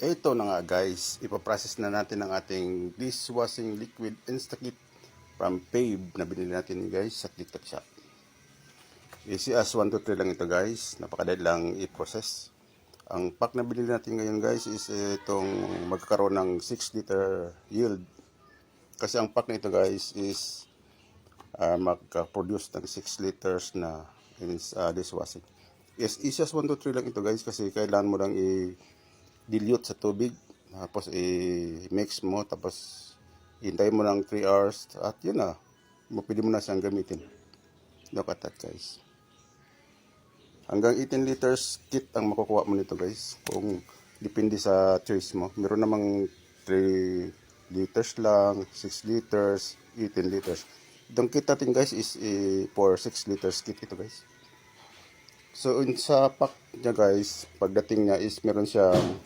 Ito na nga guys, ipaprocess na natin ang ating dishwashing liquid Instakit from Fave na binili natin guys sa TikTok shop. Easy as 1, 2, 3 lang ito guys, napakadali lang i-process. Ang pack na binili natin ngayon guys is itong magkakaroon ng 6 liter yield. Kasi ang pack na ito guys is magka-produce ng 6 liters na dishwashing. Yes, easy as 1, 2, 3 lang ito guys kasi kailangan mo lang dilute sa tubig, tapos i-mix mo, tapos hintayin mo ng 3 hours at yun na, pwede mo na siyang gamitin. Look at that guys, hanggang 18 liters kit ang makukuha mo nito guys, kung depende sa choice mo. Meron namang 3 liters lang, 6 liters, 18 liters. Itong kit natin guys is for 6 liters kit ito guys. So sa pack niya guys, pagdating niya is meron siyang